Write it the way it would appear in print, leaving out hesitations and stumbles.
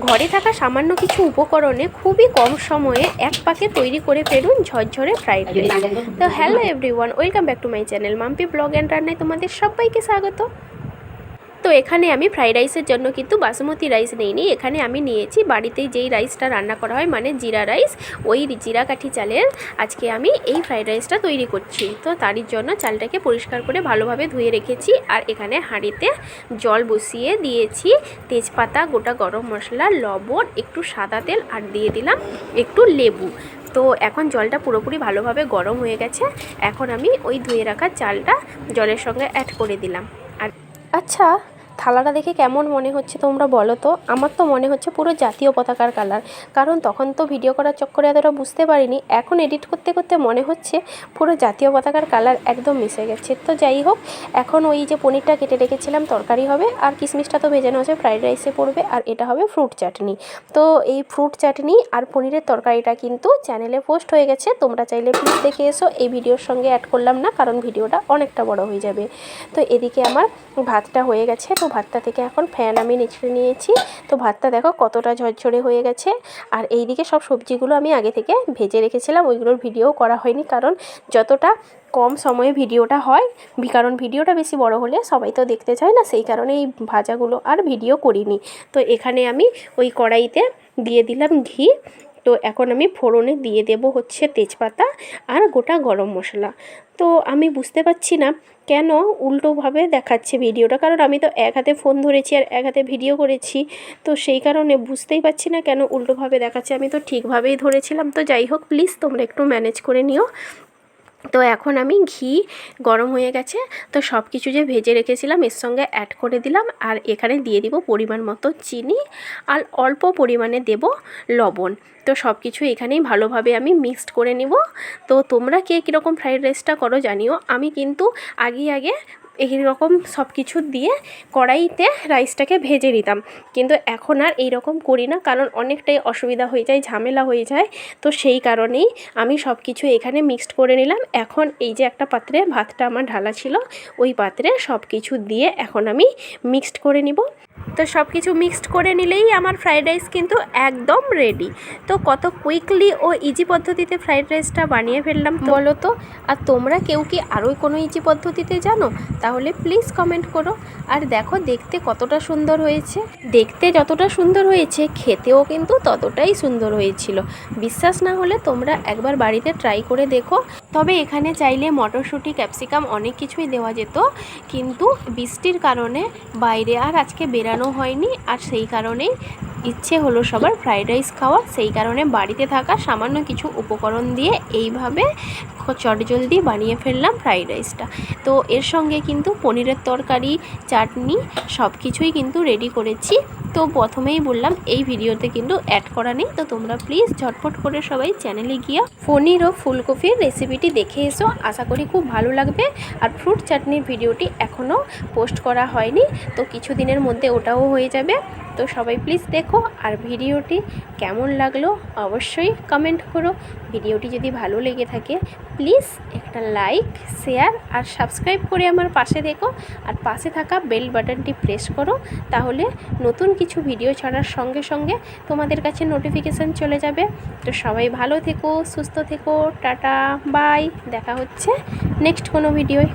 ঘরে থাকা সামান্য কিছু উপকরণে খুবই কম সময়ে এক পাকে তৈরি করে ফেলুন ঝরঝরে ফ্রাইড রাইস। তো hello everyone, welcome back to my channel Mampi blog and রান্নায় তোমাদের সবাইকে স্বাগত। তো এখানে আমি ফ্রাইড রাইসের জন্য কিন্তু বাসমতি রাইস নিইনি, এখানে আমি নিয়েছি বাড়িতেই যেই রাইসটা রান্না করা হয় মানে জিরা রাইস, ওই জিরা কাঠি চালের আজকে আমি এই ফ্রাইড রাইসটা তৈরি করছি। তো তারই জন্য চালটাকে পরিষ্কার করে ভালোভাবে ধুয়ে রেখেছি, আর এখানে হাঁড়িতে জল বসিয়ে দিয়েছি তেজপাতা, গোটা গরম মশলা, লবণ, একটু সাদা তেল আর দিয়ে দিলাম একটু লেবু। তো এখন জলটা পুরোপুরি ভালোভাবে গরম হয়ে গেছে, এখন আমি ওই ধুয়ে রাখা চালটা জলের সঙ্গে অ্যাড করে দিলাম। আর আচ্ছা, থালাটা দেখে কেমন মনে হচ্ছে তোমরা বলো তো? আমার তো মনে হচ্ছে পুরো জাতীয় পতাকার কালার, কারণ তখন তো ভিডিও করার চক্করে এতটা বুঝতে পারিনি, এখন এডিট করতে করতে মনে হচ্ছে পুরো জাতীয় পতাকার কালার একদম মিশে গেছে। তো যাই হোক, এখন ওই যে পনিরটা কেটে রেখেছিলাম তরকারি হবে, আর কিশমিশটা তো ভেজানো আছে ফ্রাইড রাইসে পড়বে, আর এটা হবে ফ্রুট চাটনি। তো এই ফ্রুট চাটনি আর পনিরের তরকারিটা কিন্তু চ্যানেলে পোস্ট হয়ে গেছে, তোমরা চাইলে প্লিজ দেখে এসো। এই ভিডিওর সঙ্গে অ্যাড করলাম না কারণ ভিডিওটা অনেকটা বড় হয়ে যাবে। তো এদিকে আমার ভাতটা হয়ে গেছে, তো ভাতটা থেকে এখন ফ্যান আমি নিচড়ে নিয়েছি। তো ভাতটা দেখো কতটা ঝরঝরে হয়ে গেছে। আর এইদিকে সব সবজিগুলো আমি আগে থেকে ভেজে রেখেছিলাম, ওইগুলোর ভিডিও করা হয়নি কারণ যতটা কম সময়ে ভিডিওটা হয়, কারণ ভিডিওটা বেশি বড় হলে সবাই তো দেখতে চায় না, সেই কারণে এই ভাজাগুলো আর ভিডিও করিনি। তো এখানে আমি ওই কড়াইতে দিয়ে দিলাম ঘি। তো এখন আমি ফোড়নে দিয়ে দেব হচ্ছে তেজপাতা আর গোটা গরম মশলা। তো আমি বুঝতে পারছি না কেন উল্টোভাবে দেখাচ্ছে ভিডিওটা, কারণ আমি তো এক হাতে ফোন ধরেছি আর এক হাতে ভিডিও করেছি, তো সেই কারণে বুঝতেই পারছি না কেন উল্টোভাবে দেখাচ্ছে। আমি তো ঠিকভাবেই ধরেছিলাম। তো যাই হোক, প্লিজ তোমরা একটু ম্যানেজ করে নিও। তো এখন আমি ঘি গরম হয়ে গেছে, তো সব কিছু যে ভেজে রেখেছিলাম এর সঙ্গে অ্যাড করে দিলাম, আর এখানে দিয়ে দিব পরিমাণ মতো চিনি আর অল্প পরিমাণে দেব লবণ। তো সব কিছু এখানেই ভালোভাবে আমি মিক্সড করে নিব। তো তোমরা কে কীরকম ফ্রাইড রাইসটা করো জানিও, আমি কিন্তু আগে এইরকম সব কিছু দিয়ে কড়াইতে রাইসটাকে ভেজে নিতাম, কিন্তু এখন আর এই রকম করি না কারণ অনেকটাই অসুবিধা হয়ে যায়, ঝামেলা হয়ে যায়। তো সেই কারণেই আমি সব কিছু এখানে মিক্সড করে নিলাম। এখন এই যে একটা পাত্রে ভাতটা আমার ঢালা ছিল, ওই পাত্রে সব কিছু দিয়ে এখন আমি মিক্সড করে নিব। তো সব কিছু মিক্সড করে নিলেই আমার ফ্রাইড রাইস কিন্তু একদম রেডি। তো কত কুইকলি ও ইজি পদ্ধতিতে ফ্রাইড রাইসটা বানিয়ে ফেললাম বলো তো। আর তোমরা কেউ কি আরও কোনো ইজি পদ্ধতিতে জানো? তাহলে প্লিজ কমেন্ট করো। আর দেখো দেখতে কতটা সুন্দর হয়েছে, দেখতে যতটা সুন্দর হয়েছে খেতেও কিন্তু ততটাই সুন্দর হয়েছিল। বিশ্বাস না হলে তোমরা একবার বাড়িতে ট্রাই করে দেখো। তবে এখানে চাইলে মটরশুঁটি, ক্যাপসিকাম অনেক কিছুই দেওয়া যেত, কিন্তু বৃষ্টির কারণে বাইরে আর আজকে বেরানো হয়নি, আর সেই কারণেই ইচ্ছে হলো সবার ফ্রাইড রাইস খাওয়ার, সেই কারণে বাড়িতে থাকা সামান্য কিছু উপকরণ দিয়ে এইভাবে চটজলদি বানিয়ে ফেললাম ফ্রাইড রাইসটা। তো এর সঙ্গে কিন্তু পনিরের তরকারি, চাটনি সব কিছুই কিন্তু রেডি করেছি। তো প্রথমেই বললাম এই ভিডিওতে কিন্তু অ্যাড করা নেই, তো তোমরা প্লিজ ঝটপট করে সবাই চ্যানেলে গিয়ে পনির ও ফুলকপির রেসিপিটি দেখে এসো, আশা করি খুব ভালো লাগবে। আর ফ্রুট চাটনির ভিডিওটি এখনও পোস্ট করা হয়নি, তো কিছুদিনের মধ্যে ওটাও হয়ে যাবে। তো সবাই প্লিজ দেখো, আর ভিডিওটি কেমন লাগলো অবশ্যই কমেন্ট করো। ভিডিওটি যদি ভালো লেগে থাকে প্লিজ একটা লাইক, শেয়ার আর সাবস্ক্রাইব করে আমার পাশে দেখো, আর পাশে থাকা বেল বাটনটি প্রেস করো, তাহলে নতুন কিছু ভিডিও ছাড়ার সঙ্গে সঙ্গে তোমাদের কাছে নোটিফিকেশান চলে যাবে। তো সবাই ভালো থেকো, সুস্থ থেকো, টাটা বাই, দেখা হচ্ছে নেক্সট কোনো ভিডিওয়।